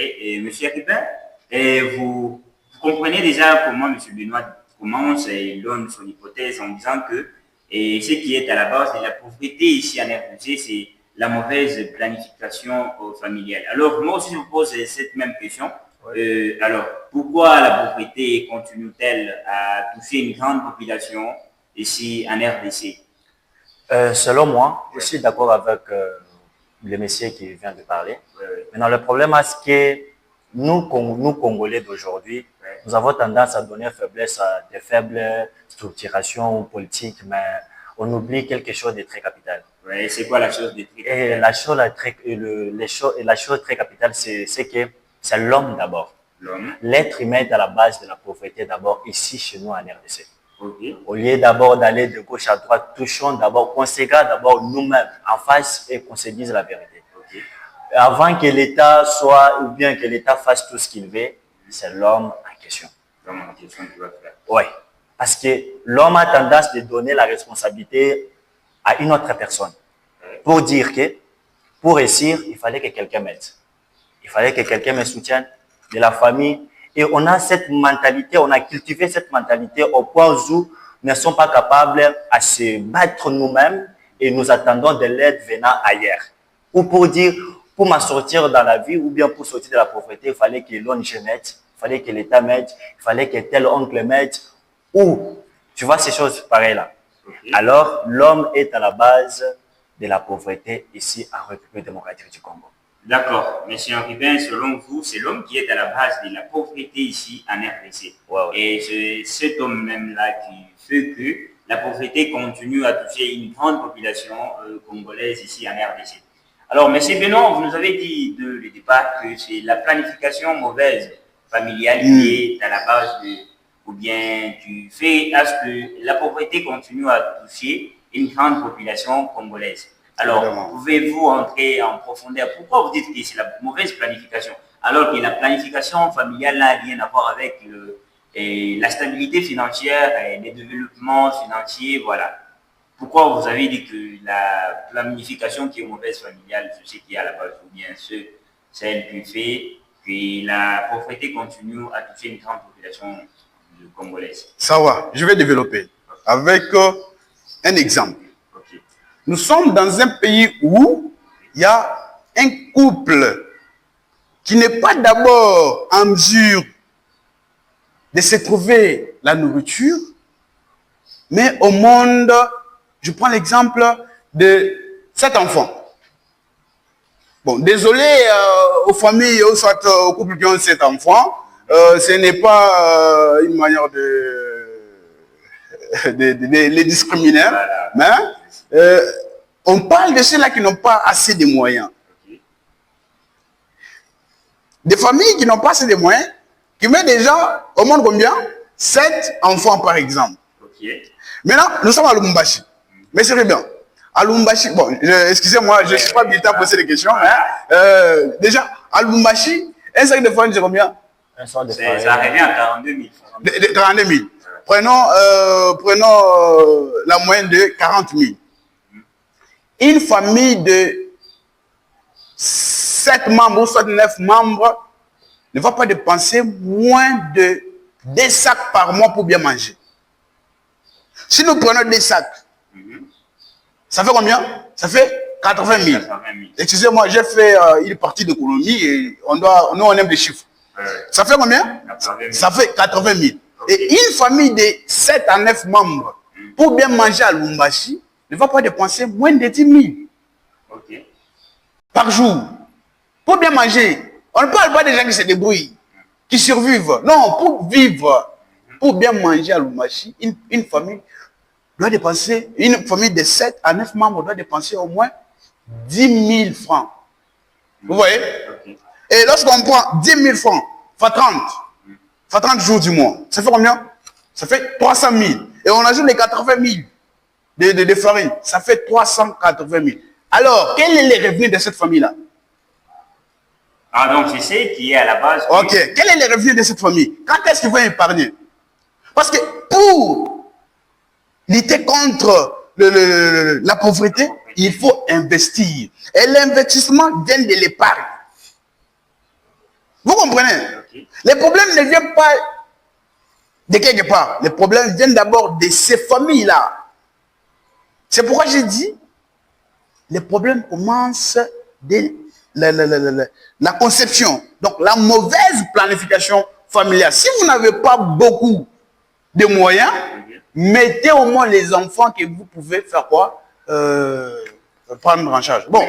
Et M. Akibin, vous comprenez déjà comment M. Benoît commence et donne son hypothèse en disant que ce qui est à la base de la pauvreté ici en RDC, c'est la mauvaise planification familiale. Alors, moi aussi, je vous pose cette même question. Alors, pourquoi la pauvreté continue-t-elle à toucher une grande population ici en RDC? Selon moi, je suis d'accord avec le monsieur qui vient de parler. Maintenant, le problème, c'est que nous Congolais d'aujourd'hui, nous avons tendance à donner faiblesse à des faibles structurations politiques, mais on oublie quelque chose de très capital. Oui, c'est quoi la chose de très capitale? Et la chose très capitale, c'est que c'est l'homme d'abord. L'être humain est à la base de la pauvreté d'abord ici chez nous en RDC. Okay. Au lieu d'abord d'aller de gauche à droite, touchons d'abord, qu'on se regarde d'abord nous-mêmes en face et qu'on se dise la vérité. Okay. Avant que l'État soit, ou bien que l'État fasse tout ce qu'il veut, c'est l'homme en question. L'homme en question qui va faire. Oui. Parce que l'homme a tendance de donner la responsabilité à une autre personne. Pour dire que, pour réussir, il fallait que quelqu'un m'aide. Il fallait que quelqu'un me soutienne, de la famille. Et on a cette mentalité, on a cultivé cette mentalité au point où nous ne sommes pas capables à se battre nous-mêmes et nous attendons de l'aide venant ailleurs. Ou pour dire, pour m'en sortir dans la vie ou bien pour sortir de la pauvreté, il fallait que l'ONG m'aide, il fallait que l'État m'aide, il fallait que tel oncle m'aide. Ou, tu vois ces choses pareilles là. Okay. Alors, l'homme est à la base de la pauvreté ici en République démocratique du Congo. D'accord. Monsieur Akibin, selon vous, c'est l'homme qui est à la base de la pauvreté ici en RDC. Ouais. Et c'est cet homme même-là qui fait que la pauvreté continue à toucher une grande population congolaise ici en RDC. Alors, monsieur Benoît, vous nous avez dit de le départ que c'est la planification mauvaise familiale qui est à la base ou bien du fait à ce que la pauvreté continue à toucher une grande population congolaise. Alors, pouvez-vous entrer en profondeur? Pourquoi vous dites que c'est la mauvaise planification? Alors que la planification familiale n'a rien à voir avec la stabilité financière et le développement financier, voilà. Pourquoi vous avez dit que la planification qui est mauvaise familiale, c'est ce qui est à la base, ou bien celle qui fait que la pauvreté continue à toucher une grande population congolaise? Ça va, je vais développer avec un exemple. Nous sommes dans un pays où il y a un couple qui n'est pas d'abord en mesure de se trouver la nourriture, mais au monde, je prends l'exemple de 7 enfants. Bon, désolé aux familles ou soit aux couples qui ont 7 enfants, ce n'est pas une manière de les discriminer, mais on parle de ceux-là qui n'ont pas assez de moyens. Des familles qui n'ont pas assez de moyens, qui mettent déjà au monde combien? 7 enfants par exemple. Maintenant, nous sommes à Lubumbashi. Mais c'est bien. À Lubumbashi, bon, excusez-moi, je ne suis pas habilité à poser des questions. Hein. Déjà, à Lubumbashi, un sac de farine, c'est combien? Ça revient à 42 000. 42 000. Prenons la moyenne de 40 000. Une famille de 7 membres ou soit 9 membres ne va pas dépenser moins de 2 sacs par mois pour bien manger. Si nous prenons 2 sacs, ça fait combien? Ça fait 80 000. Excusez-moi, j'ai fait une partie d'économie et nous on aime les chiffres. Ça fait combien? Ça fait 80 000. Et une famille de 7 à 9 membres, pour bien manger à Lubumbashi, ne va pas dépenser moins de 10 000 par jour. Pour bien manger, on ne parle pas des gens qui se débrouillent, qui survivent. Non, pour vivre, pour bien manger à Lubumbashi, une famille doit dépenser, une famille de 7 à 9 membres doit dépenser au moins 10 000 francs. Vous voyez? Et lorsqu'on prend 10 000 francs, fois 30 jours du mois, ça fait combien? Ça fait 300 000. Et on ajoute les 80 000 de farine, ça fait 380 000. Alors, quel est le revenu de cette famille-là? Ah, donc c'est ce qui est à la base. Ok, quel est le revenu de cette famille? Quand est-ce qu'ils vont épargner? Parce que pour lutter contre la pauvreté, il faut investir. Et l'investissement vient de l'épargne. Vous comprenez? Ok. Les problèmes ne viennent pas de quelque part. Les problèmes viennent d'abord de ces familles-là. C'est pourquoi j'ai dit, les problèmes commencent dès la conception. Donc, la mauvaise planification familiale. Si vous n'avez pas beaucoup de moyens, mettez au moins les enfants que vous pouvez faire quoi? Prendre en charge. Bon.